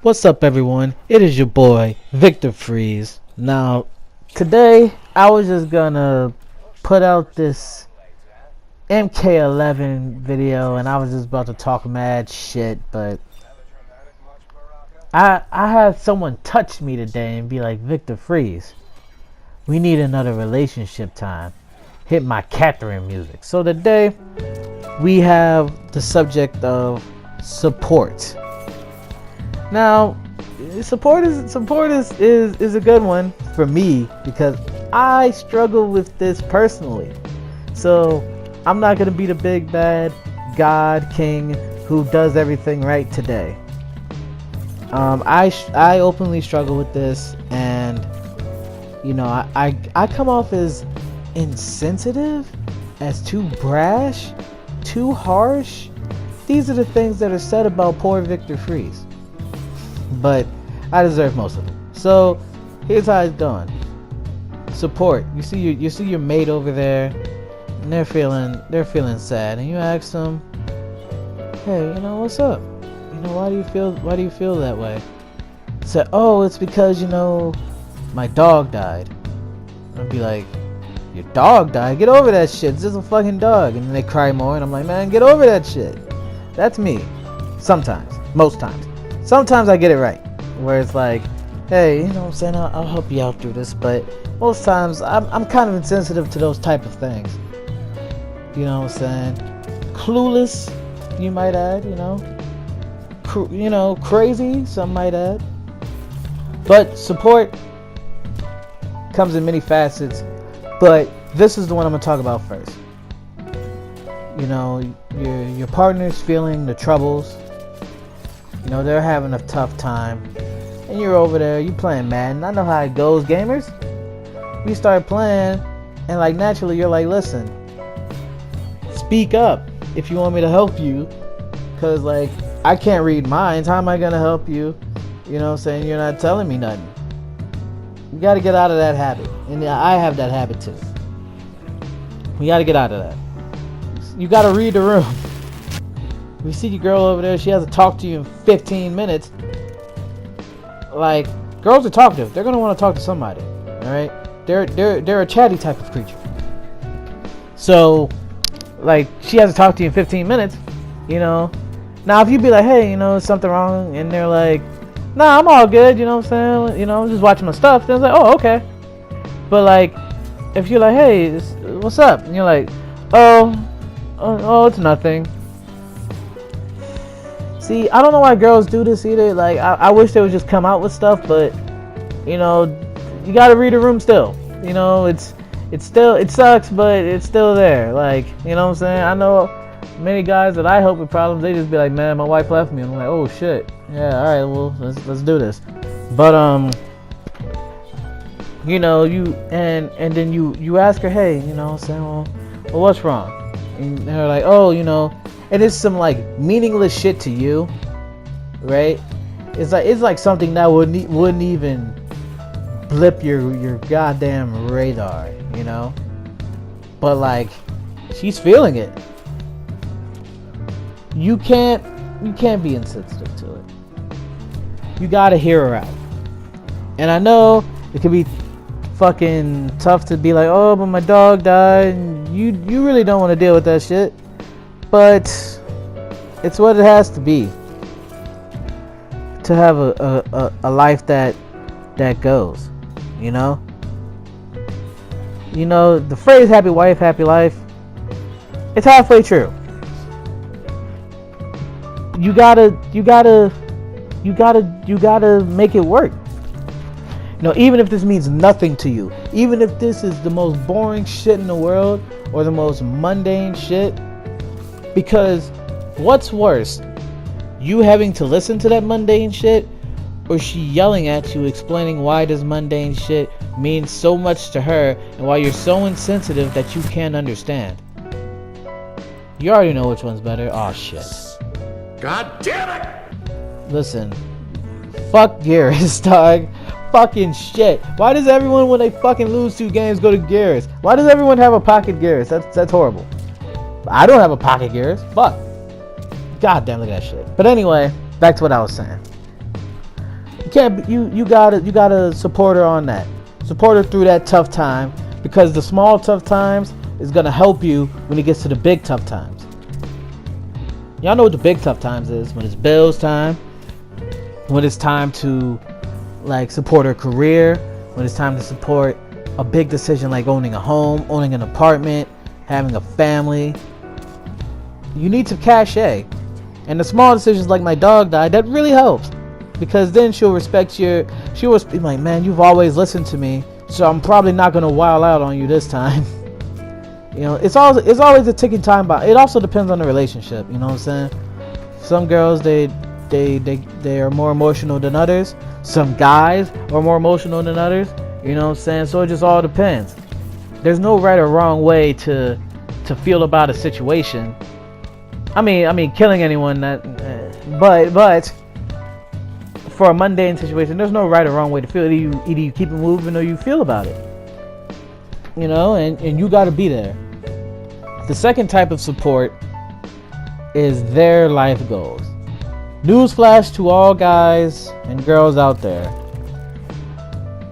What's up, everyone? It is your boy Victor Freeze. Now, today I was just gonna put out this MK11 video, and I was just about to talk mad shit, but I had someone touch me today and be like, Victor Freeze, we need another relationship time. Hit my Catherine music. So today we have the subject of support. Now, support is a good one for me because I struggle with this personally. So I'm not gonna be the big bad God King who does everything right today. I openly struggle with this, and you know I come off as insensitive, as too brash, too harsh. These are the things that are said about poor Victor Freeze. But I deserve most of them. So here's how it's done. Support. You see your mate over there, and they're feeling sad, and you ask them, hey, what's up? Why do you feel that way? Say, oh, it's because my dog died. I'd be like, your dog died? Get over that shit. It's just a fucking dog. And then they cry more, and I'm like, man, get over that shit. That's me. Sometimes. Most times. Sometimes I get it right, where it's like, hey, what I'm saying, I'll help you out through this, but most times I'm kind of insensitive to those type of things. You know what I'm saying? Clueless, you might add, crazy, some might add. But support comes in many facets, but this is the one I'm gonna talk about first. Your partner's feeling the troubles. They're having a tough time, and you're over there, you playing Madden. I know how it goes, gamers. We start playing, and like naturally you're like, listen, speak up if you want me to help you, because like I can't read minds. How am I gonna help you? You know what I'm saying? You're not telling me nothing. You got to get out of that habit, and I have that habit too. We got to get out of that. You got to read the room. You see your girl over there, she has to talk to you in 15 minutes. Like, girls are talkative. They're going to want to talk to somebody. Alright? They're a chatty type of creature. So, like, she has to talk to you in 15 minutes. Now if you be like, hey, is something wrong? And they're like, nah, I'm all good, you know what I'm saying? I'm just watching my stuff. Then it's like, oh, okay. But like, if you're like, hey, what's up? And you're like, oh, it's nothing. See, I don't know why girls do this either. Like, I wish they would just come out with stuff, but you gotta read the room still. It's still, it sucks, but it's still there. Like, you know what I'm saying? I know many guys that I help with problems, they just be like, man, my wife left me. I'm like, oh shit. Yeah, alright, well, let's do this. But you and then you ask her, hey, what I'm saying, well, what's wrong? And they're like, oh, and it's some like meaningless shit to you, right? It's like something that wouldn't even blip your goddamn radar, But like, she's feeling it. You can't be insensitive to it. You gotta hear her out. And I know it can be fucking tough to be like, oh, but my dog died, and you really don't want to deal with that shit. But it's what it has to be to have a life that goes, the phrase happy wife, happy life, it's halfway true. You gotta make it work. Even if this means nothing to you, even if this is the most boring shit in the world or the most mundane shit, because what's worse, you having to listen to that mundane shit, or she yelling at you explaining why this mundane shit means so much to her and why you're so insensitive that you can't understand? You already know which one's better. Oh shit. God damn it! Listen, fuck Garrus, dog. Fucking shit. Why does everyone, when they fucking lose 2 games, go to Garrus? Why does everyone have a pocket Garrus? That's horrible. I don't have a pocket Garrus. Fuck. God damn, look at that shit. But anyway, back to what I was saying. You gotta support her on that. Support her through that tough time, because the small tough times is gonna help you when it gets to the big tough times. Y'all know what the big tough times is, when it's bills time, when it's time to like support her career, when it's time to support a big decision like owning a home, owning an apartment, having a family. You need to cachet. And the small decisions like my dog died, that really helps. Because then she'll respect she'll be like, man, you've always listened to me, so I'm probably not going to wild out on you this time. You know, it's always a ticking time bomb. It also depends on the relationship, you know what I'm saying? Some girls, they are more emotional than others. Some guys are more emotional than others, you know what I'm saying? So it just all depends. There's no right or wrong way to feel about a situation. I mean, killing anyone, but for a mundane situation, there's no right or wrong way to feel. Either you keep it moving or you feel about it. You know, and you got to be there. The second type of support is their life goals. Newsflash to all guys and girls out there: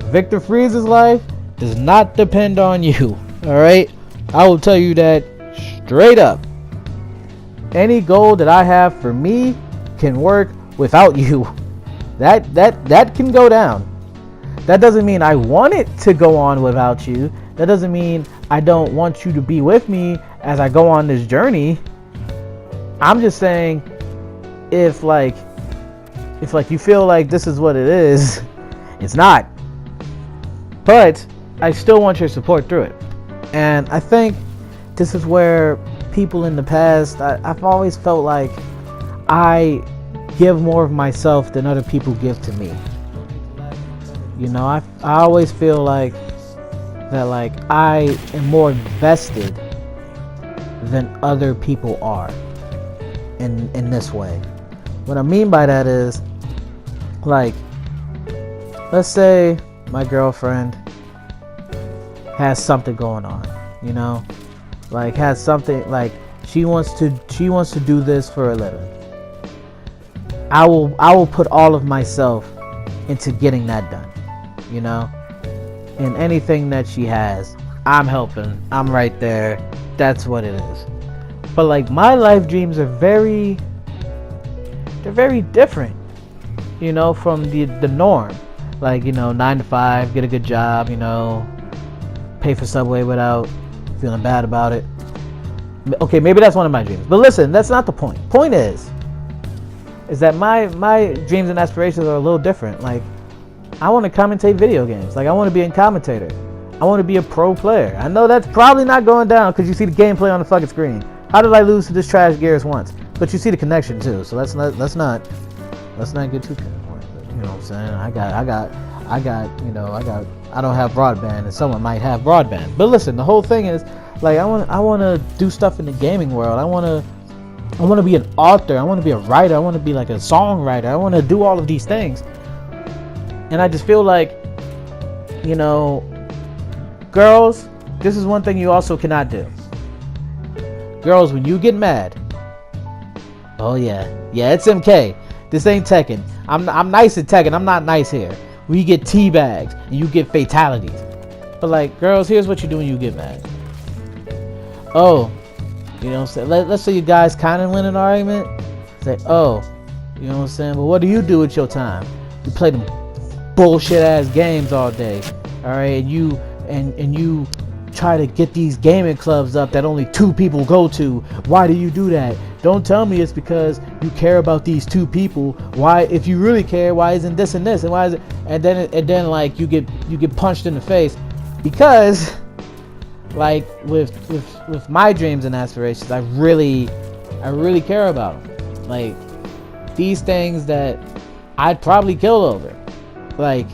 Victor Freeze's life does not depend on you. All right, I will tell you that straight up. Any goal that I have for me can work without you. That can go down. That doesn't mean I want it to go on without you. That doesn't mean I don't want you to be with me as I go on this journey. I'm just saying, if you feel like this is what it is, it's not. But I still want your support through it. And I think this is where people in the past, I've always felt like I give more of myself than other people give to me. You know, I always feel like that, like I am more invested than other people are in this way. What I mean by that is, like, let's say my girlfriend has something going on, you know, like has something, like she wants to do this for a living. I will put all of myself into getting that done, you know. And anything that she has, I'm helping. I'm right there. That's what it is. But like, my life dreams are very different, you know, from the norm. Like, you know, 9 to 5, get a good job, you know, pay for Subway without feeling bad about it. Okay, maybe that's one of my dreams. But listen, that's not the point. Point is that my dreams and aspirations are a little different. Like, I want to commentate video games. Like, I want to be a commentator. I want to be a pro player. I know that's probably not going down because you see the gameplay on the fucking screen. How did I lose to this trash Gears once? But you see the connection too. So let's not get too pinpoint. You know what I'm saying? I don't have broadband, and someone might have broadband. But listen, the whole thing is, like, I want to do stuff in the gaming world. I want to be an author. I want to be a writer. I want to be like a songwriter. I want to do all of these things. And I just feel like, you know, girls, this is one thing you also cannot do. Girls, when you get mad, oh yeah, it's MK. This ain't Tekken. I'm nice at Tekken. I'm not nice here. We get teabags and you get fatalities. But like, girls, here's what you do when you get mad. Oh, you know what I'm saying? Let's say you guys kind of win an argument. Say, oh, you know what I'm saying? Well, what do you do with your time? You play them bullshit ass games all day. All right, and you try to get these gaming clubs up that only 2 people go to. Why do you do that? Don't tell me it's because you care about these 2 people. Why, if you really care, why isn't this and this, and why is it? And then like you get punched in the face because, like, with my dreams and aspirations, I really care about them. Like, these things that I'd probably kill over. Like,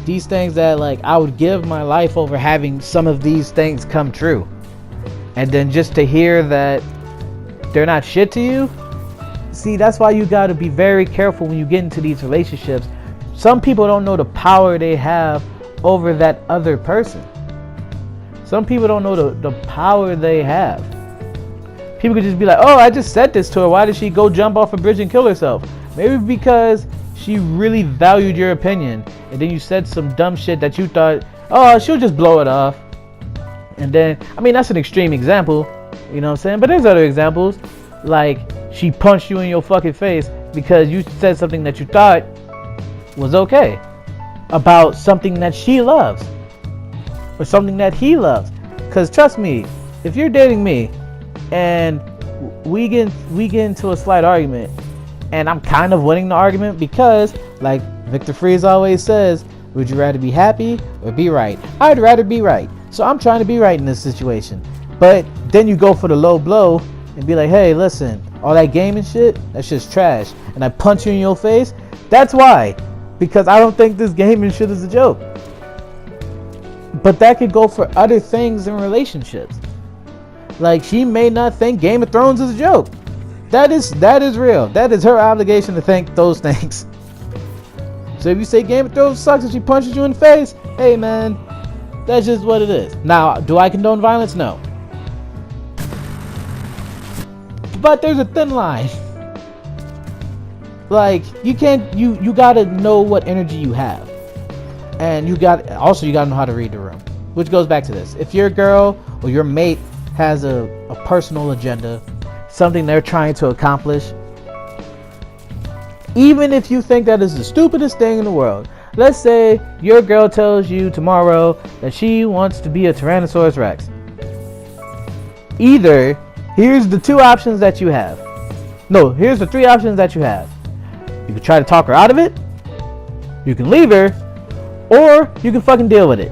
these things that, like, I would give my life over having some of these things come true. And then just to hear that they're not shit to you. See, that's why you got to be very careful when you get into these relationships. Some people don't know the power they have over that other person. Some people don't know the power they have. People could just be like, oh, I just said this to her. Why did she go jump off a bridge and kill herself? Maybe because she really valued your opinion, and then you said some dumb shit that you thought, oh, she'll just blow it off. And then, I mean, that's an extreme example, you know what I'm saying? But there's other examples, like she punched you in your fucking face because you said something that you thought was okay about something that she loves or something that he loves. Because trust me, if you're dating me and we get into a slight argument and I'm kind of winning the argument because, like Victor Freeze always says, would you rather be happy or be right? I'd rather be right. So I'm trying to be right in this situation. But then you go for the low blow and be like, hey, listen, all that gaming shit, that's just trash. And I punch you in your face. That's why. Because I don't think this gaming shit is a joke. But that could go for other things in relationships. Like, she may not think Game of Thrones is a joke. That is real. That is her obligation to think those things. So if you say Game of Thrones sucks and she punches you in the face, hey man, that's just what it is. Now, do I condone violence? No. But there's a thin line. Like, you can't, you gotta know what energy you have. And you gotta know how to read the room. Which goes back to this. If your girl or your mate has a personal agenda, something they're trying to accomplish, even if you think that is the stupidest thing in the world. Let's say your girl tells you tomorrow that she wants to be a Tyrannosaurus Rex. Either, here's the two options that you have. No, here's the three options that you have. You can try to talk her out of it, you can leave her, or you can fucking deal with it.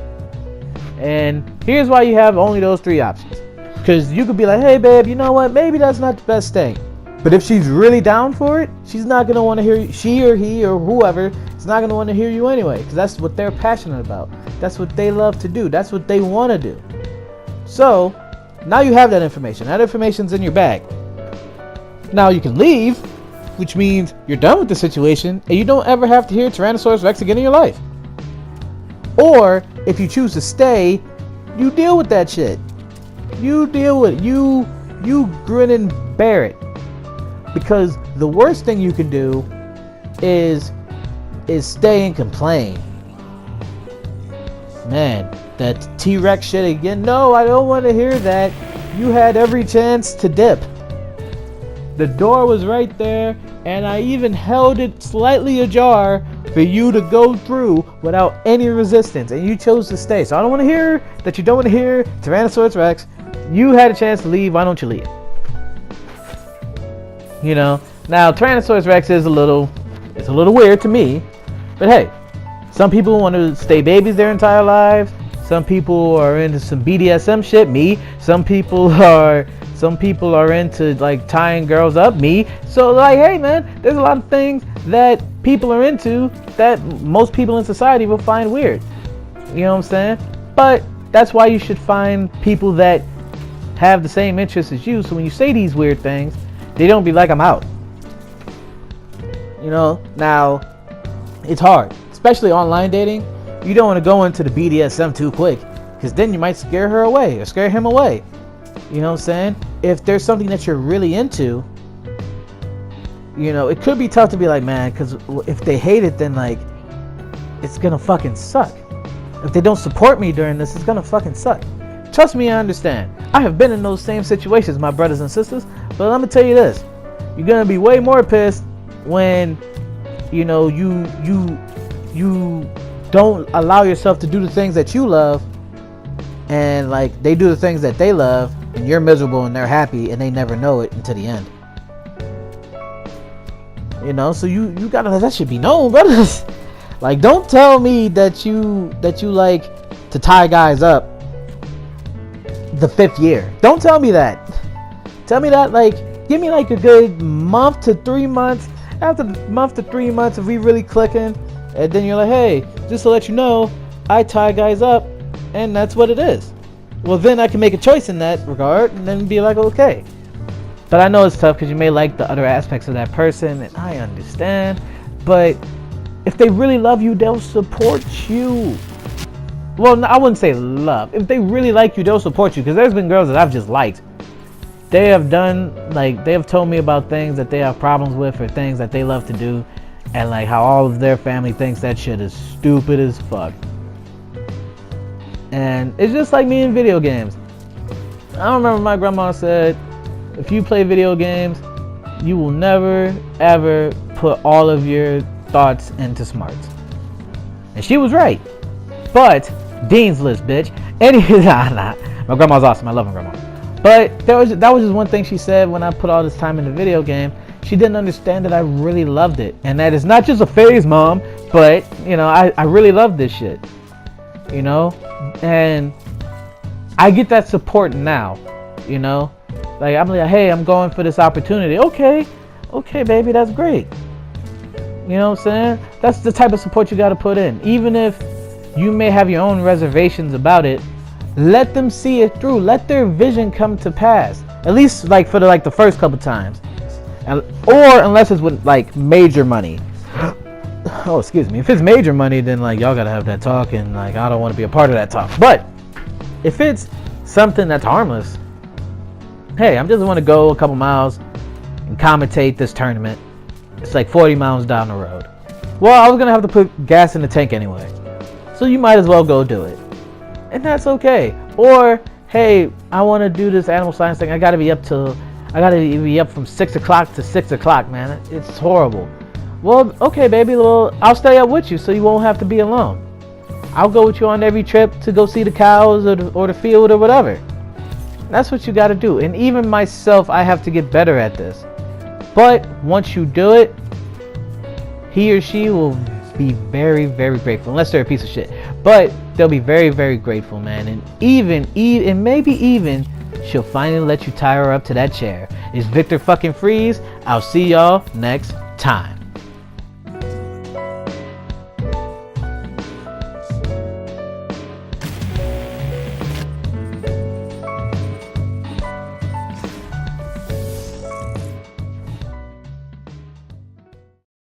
And here's why you have only those three options. Because you could be like, hey babe, you know what, maybe that's not the best thing. But if she's really down for it, she's not going to want to hear you. She or he or whoever is not going to want to hear you anyway. Because that's what they're passionate about. That's what they love to do. That's what they want to do. So, now you have that information. That information's in your bag. Now you can leave, which means you're done with the situation and you don't ever have to hear Tyrannosaurus Rex again in your life. Or, if you choose to stay, you deal with that shit. You deal with it. You grin and bear it. Because the worst thing you can do is stay and complain. Man, that T-Rex shit again. No, I don't want to hear that. You had every chance to dip. The door was right there, and I even held it slightly ajar for you to go through without any resistance, and you chose to stay. So I don't want to hear that you don't want to hear Tyrannosaurus Rex. You had a chance to leave. Why don't you leave? You know, now Tyrannosaurus Rex is a little weird to me, but hey, some people want to stay babies their entire lives. Some people are into some BDSM shit. Me. Some people are into like tying girls up. Me. So like, hey man, there's a lot of things that people are into that most people in society will find weird. You know what I'm saying? But that's why you should find people that have the same interests as you. So when you say these weird things, they don't be like, I'm out. You know, now, it's hard. Especially online dating. You don't want to go into the BDSM too quick. Because then you might scare her away or scare him away. You know what I'm saying? If there's something that you're really into, you know, it could be tough to be like, man, because if they hate it, then like, it's going to fucking suck. If they don't support me during this, it's going to fucking suck. Trust me, I understand. I have been in those same situations, my brothers and sisters. But let me tell you this. You're going to be way more pissed when, you know, you don't allow yourself to do the things that you love. And, like, they do the things that they love. And you're miserable and they're happy. And they never know it until the end. You know, so you gotta let that shit be known, brothers. Like, don't tell me that you like to tie guys up the 5th year. Don't tell me that. Tell me that, like, give me like a good month to 3 months. After the month to 3 months, if we really clicking, and then you're like, hey, just to let you know, I tie guys up, and that's what it is. Well, then I can make a choice in that regard, and then be like, okay. But I know it's tough because you may like the other aspects of that person, and I understand. But if they really love you, they'll support you. Well, I wouldn't say love. If they really like you, they'll support you. Because there's been girls that I've just liked. They have told me about things that they have problems with or things that they love to do. and like how all of their family thinks that shit is stupid as fuck. And it's just like me in video games. I remember my grandma said, if you play video games, you will never ever put all of your thoughts into smarts. And she was right. But Dean's List, bitch. Anyway, nah. My grandma's awesome. I love my grandma. But that was just one thing she said when I put all this time in the video game. She didn't understand that I really loved it. And that is not just a phase, Mom, but, you know, I really love this shit. You know? And I get that support now, you know? Like, I'm like, hey, I'm going for this opportunity. Okay, baby, that's great. You know what I'm saying? That's the type of support you got to put in. Even if you may have your own reservations about it, let them see it through. Let their vision come to pass. At least, like, for the first couple times. Or unless it's with, like, major money. Oh, excuse me. If it's major money, then, like, y'all got to have that talk, and, like, I don't want to be a part of that talk. But if it's something that's harmless, hey, I just want to go a couple miles and commentate this tournament. It's like 40 miles down the road. Well, I was going to have to put gas in the tank anyway. So you might as well go do it. And that's okay. Or, hey, I want to do this animal science thing. I got to be up from 6 o'clock to 6 o'clock, man. It's horrible. Well, okay, baby. Well, I'll stay up with you so you won't have to be alone. I'll go with you on every trip to go see the cows or the field or whatever. That's what you got to do. And even myself, I have to get better at this. But once you do it, he or she will be very, very grateful. Unless they're a piece of shit. But they'll be very, very grateful, man. And maybe even she'll finally let you tie her up to that chair. It's Victor fucking Freeze. I'll see y'all next time.